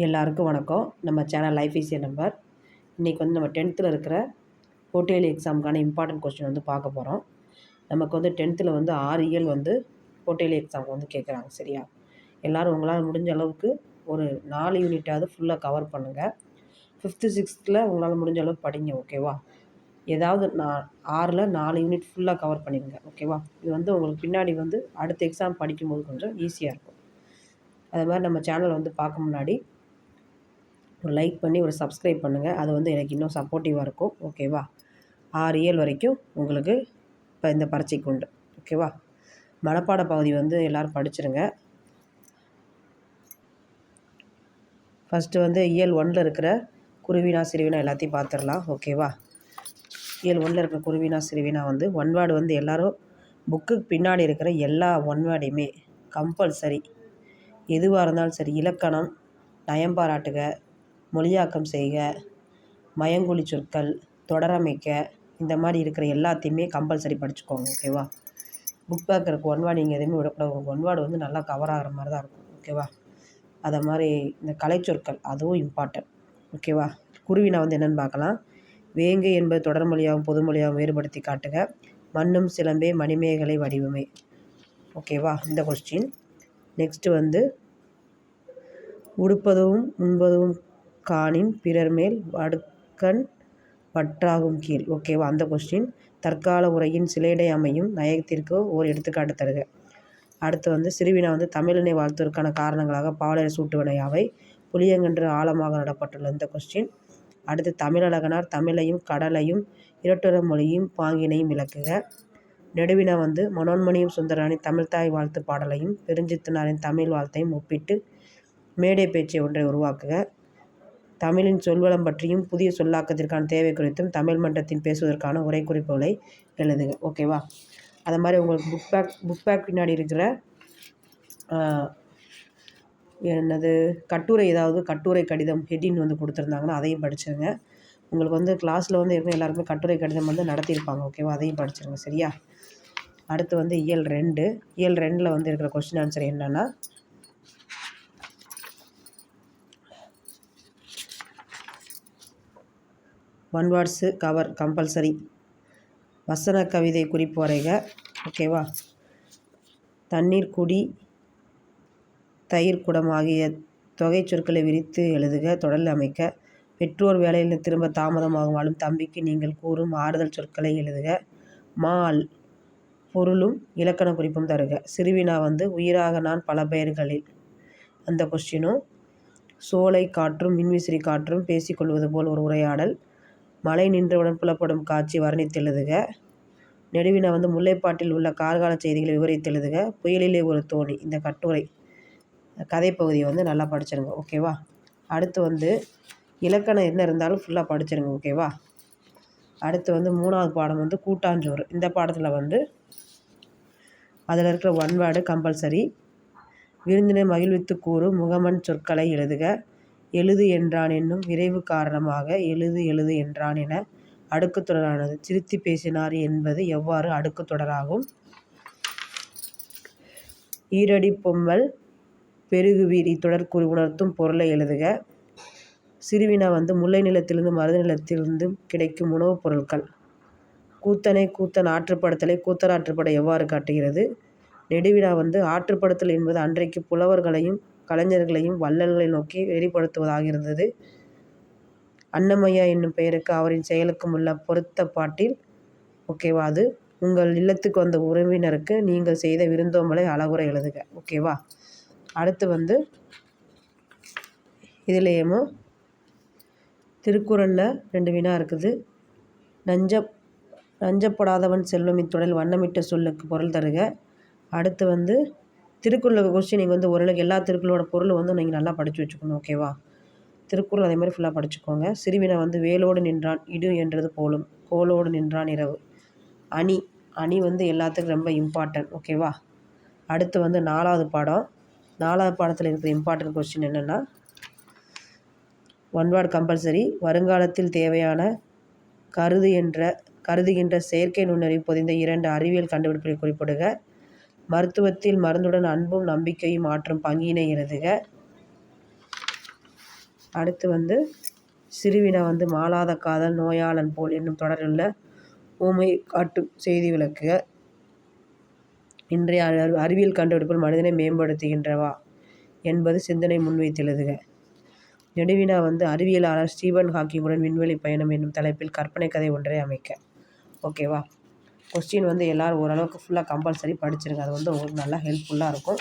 எல்லாருக்கும் வணக்கம். நம்ம சேனல் லைஃப் ஈஸி நம்பர். இன்றைக்கி வந்து நம்ம 10th இருக்கிற குவார்ட்டர்லி எக்ஸாமுக்கான இம்பார்ட்டன்ட் கொஸ்டின் வந்து பார்க்க போகிறோம். நமக்கு வந்து 10th வந்து 6 இயல் வந்து குவார்ட்டர்லி எக்ஸாம் வந்து கேட்குறாங்க. சரியா? எல்லோரும் உங்களால் முடிஞ்ச அளவுக்கு ஒரு 4 யூனிட்டாவது ஃபுல்லாக கவர் பண்ணுங்கள். 5th 6th உங்களால் முடிஞ்ச அளவுக்கு படிங்க. ஓகேவா? ஏதாவது 6ல் 4 யூனிட் ஃபுல்லாக கவர் பண்ணிடுங்க. ஓகேவா? இது வந்து உங்களுக்கு பின்னாடி வந்து அடுத்த எக்ஸாம் படிக்கும்போது கொஞ்சம் ஈஸியாக இருக்கும். அது மாதிரி நம்ம சேனல் வந்து பார்க்க முன்னாடி ஒரு லைக் பண்ணி ஒரு சப்ஸ்கிரைப் பண்ணுங்கள். அது வந்து எனக்கு இன்னும் சப்போர்ட்டிவாக இருக்கும். ஓகேவா? 6 இயல் வரைக்கும் உங்களுக்கு இப்போ இந்த பரீட்சைக்கு உண்டு. ஓகேவா? மனப்பாட பகுதி வந்து எல்லோரும் படிச்சிருங்க. ஃபஸ்ட்டு வந்து இயல் 1ல் இருக்கிற குருவினா சிறுவினா எல்லாத்தையும் பார்த்துடலாம். ஓகேவா? இயல் 1ல் இருக்கிற குருவினா சிறுவினா வந்து ஒன் வேர்டு வந்து எல்லோரும் புக்குக்கு பின்னாடி இருக்கிற எல்லா ஒன் வேர்டையுமே கம்பல்சரி எதுவாக இருந்தாலும் சரி, இலக்கணம், நயம்பாராட்டுக, மொழியாக்கம் செய்க, மயங்கொலி சொற்கள், தொடரமைக்க, இந்த மாதிரி இருக்கிற எல்லாத்தையுமே கம்பல்சரி படிச்சுக்கோங்க. ஓகேவா? புக் பேக் இருக்க ஒன் வேர்டு நீங்கள் எதுவுமே விடக்கூடாது. உங்களுக்கு ஒன் வேர்டு வந்து நல்லா கவர் ஆகிற மாதிரி தான் இருக்கும். ஓகேவா? அதை மாதிரி இந்த கலைச்சொற்கள் அதுவும் இம்பார்ட்டன்ட். ஓகேவா? குருவினா வந்து என்னென்னு பார்க்கலாம். வேங்கை என்பது தொடர்மொழியாகவும் பொதுமொழியாகவும் வேறுபடுத்தி காட்டுக. மண்ணும் சிலம்பே மணிமேகலை வடிவமே. ஓகேவா? இந்த கொஸ்டின். நெக்ஸ்ட்டு வந்து உடுப்பதும் உண்பதும் காணின் பிறர் மேல் வடுக்கண் பற்றாகும் கீழ். ஓகேவா? அந்த கொஸ்டின். தற்கால உரையின் சிலேடை அமையும் நயத்திற்கு ஓர் எடுத்துக்காட்டு தருக. அடுத்து வந்து சிறுவினா வந்து தமிழினை வாழ்த்துவதற்கான காரணங்களாக பாவலர் சூட்டுவன யாவை. புளியங்கன்று ஆழமாக நடப்பட்டுள்ள இந்த கொஸ்டின். அடுத்து தமிழழகனார் தமிழையும் கடலையும் இரட்டுற மொழியும் பாங்கினையும் விளக்குக. நெடுவினா வந்து மனோன்மணியும் சுந்தரனின் தமிழ்த்தாய் வாழ்த்து பாடலையும் பெருஞ்சித்தனாரின் தமிழ் வாழ்த்தையும் ஒப்பிட்டு மேடை பேச்சை ஒன்றை உருவாக்குக. தமிழின் சொல்வளம் பற்றியும் புதிய சொல்லாக்கத்திற்கான தேவை குறித்தும் தமிழ் மன்றத்தின் பேசுவதற்கான உரை குறிப்புகளை எழுதுக. ஓகேவா? அது மாதிரி உங்களுக்கு புக் பேக் பின்னாடி இருக்கிற என்னது கட்டுரை, ஏதாவது கட்டுரை கடிதம் ஹெட்டின் வந்து கொடுத்துருந்தாங்கன்னா அதையும் படிச்சிருங்க. உங்களுக்கு வந்து கிளாஸில் வந்து ஏற்கனவே எல்லாருக்குமே கட்டுரை கடிதம் வந்து நடத்தியிருப்பாங்க. ஓகேவா? அதையும் படிச்சிருங்க. சரியா? அடுத்து வந்து இயல் 2. இயல் 2ல் வந்து இருக்கிற கொஸ்டின் ஆன்சர் என்னென்னா, ஒன் வேர்ட்ஸு கவர் கம்பல்சரி. வசன கவிதை குறிப்பு வரைக. ஓகேவா? தண்ணீர் குடி தயிர் குடம் ஆகிய தொகை சொற்களை விரித்து எழுதுக. தொடரில் அமைக்க. பெற்றோர் வேலையில் திரும்ப தாமதமாகும் தம்பிக்கு நீங்கள் கூறும் ஆறுதல் சொற்களை எழுதுக. மால் பொருளும் இலக்கண குறிப்பும் தருக. சிறுவினா வந்து உயிராக நான் பல பெயர்களில் அந்த கொஸ்டினும். சோலை காற்றும் மின்விசிறி காற்றும் பேசிக்கொள்வது போல் ஒரு உரையாடல். மழை நின்றவுடன் புலப்படும் காட்சி வர்ணித்தெழுதுக. நெடுவினா வந்து முல்லைப்பாட்டில் உள்ள கார்கால செய்திகளை விவரித்தெழுதுக. புயலிலே ஒரு தோணி இந்த கட்டுரை கதைப்பகுதியை வந்து நல்லா படிச்சிருங்க. ஓகேவா? அடுத்து வந்து இலக்கணம் என்ன இருந்தாலும் ஃபுல்லாக படிச்சிருங்க. ஓகேவா? அடுத்து வந்து 3வது பாடம் வந்து கூட்டாஞ்சோறு. இந்த பாடத்தில் வந்து அதில் இருக்கிற ஒன் வேர்டு கம்பல்சரி. விருந்தினை மகிழ்வித்து கூறும் முகமன் சொற்களை எழுதுக. எழுது என்றான் என்னும் விரைவு காரணமாக எழுது என்றான் என அடுக்கு தொடரானது. சிரித்து பேசினார் என்பது எவ்வாறு அடுக்கு தொடராகும். ஈரடி பொம்மல் பெருகுவீர் இத்தொடர் உணர்த்தும் பொருளை எழுதுக. சிறுவினா வந்து முல்லை நிலத்திலிருந்து மருத நிலத்திலிருந்து கிடைக்கும் உணவுப் பொருட்கள். கூத்தனை கூத்தன் ஆற்றுப்படுத்தலை கூத்தராற்றுப்படை எவ்வாறு காட்டுகிறது. நெடுவினா வந்து ஆற்றுப்படுத்தல் என்பது அன்றைக்கு புலவர்களையும் கலைஞர்களையும் வள்ளல்களை நோக்கி வெளிப்படுத்துவதாக இருந்தது. அன்னமையா என்னும் பெயருக்கு அவரின் செயலுக்கும் உள்ள பொருத்த பாட்டில். ஓகேவா? அது உங்கள் இல்லத்துக்கு வந்த உறவினருக்கு நீங்கள் செய்த விருந்தோம்பலை அழகுற எழுதுக. ஓகேவா? அடுத்து வந்து இதுலேயுமோ திருக்குறளில் 2 வினா இருக்குது. நஞ்சப்படாதவன் செல்வம் இத்தொடரில் வண்ணமிட்ட சொல்லுக்கு பொருள் தருக. அடுத்து வந்து திருக்குறள் கொஸ்டின் நீங்கள் வந்து ஓரளவுக்கு எல்லா திருக்குறளோட பொருள் வந்து நீங்கள் நல்லா படித்து வச்சுக்கணும். ஓகேவா? திருக்குறள் அதே மாதிரி ஃபுல்லாக படிச்சுக்கோங்க. சிறுவினா வந்து வேலோடு நின்றான் இடு என்றது போலும் கோலோடு நின்றான் இரவு. அணி வந்து எல்லாத்துக்கும் ரொம்ப இம்பார்ட்டன்ட். ஓகேவா? அடுத்து வந்து 4வது பாடம். 4வது பாடத்தில் இருக்கிற இம்பார்ட்டன்ட் கொஸ்டின் என்னென்னா, ஒன் வேர்டு கம்பல்சரி. வருங்காலத்தில் தேவையான கருதுகின்ற செயற்கை நுண்ணறிவு பொதிந்த 2 அறிவியல் கண்டுபிடிப்புகளை குறிப்பிடுக. மருத்துவத்தில் மருந்துடன் அன்பும் நம்பிக்கையும் ஆற்றும் பங்கினை எழுதுக. அடுத்து வந்து சிறுவினா வந்து மாளாத காதல் நோயாளன் போல் என்னும் தொடரிலுள்ள ஊமை காட்டும் செய்தி விளக்குக. இன்றைய அறிவியல் கண்டுபிடிப்புகள் மனிதனை மேம்படுத்துகின்றவா என்பது சிந்தனை முன்வைத்து எழுதுக. நெடுவினா வந்து அறிவியலாளர் ஸ்டீபன் ஹாக்கிங்குடன் விண்வெளி பயணம் என்னும் தலைப்பில் கற்பனை கதை ஒன்றை அமைக்க. ஓகேவா? கொஸ்டின் வந்து எல்லோரும் ஓரளவுக்கு ஃபுல்லாக கம்பல்சரி படிச்சிருங்க. அது வந்து உங்களுக்கு நல்லா ஹெல்ப்ஃபுல்லாக இருக்கும்.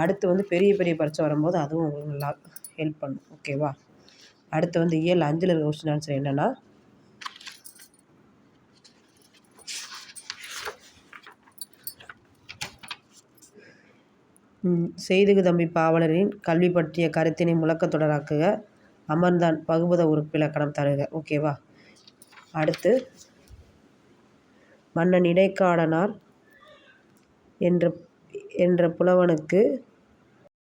அடுத்து வந்து பெரிய பெரிய பரீட்சை வரும்போது அதுவும் உங்களுக்கு நல்லா ஹெல்ப் பண்ணும். ஓகேவா? அடுத்து வந்து இயல் 5ல் இருக்கிற கொஸ்டின் ஆன்சர் என்னென்னா, செய்துகு தம்பி பாவலரின் கல்வி பற்றிய கருத்தினை முழக்கத்தொடராக்குக. அமர்ந்தான் பகுபத உறுப்பிலக்கணம் தருக. ஓகேவா? அடுத்து மன்னன் இடைக்காடனார் என்ற புலவனுக்கு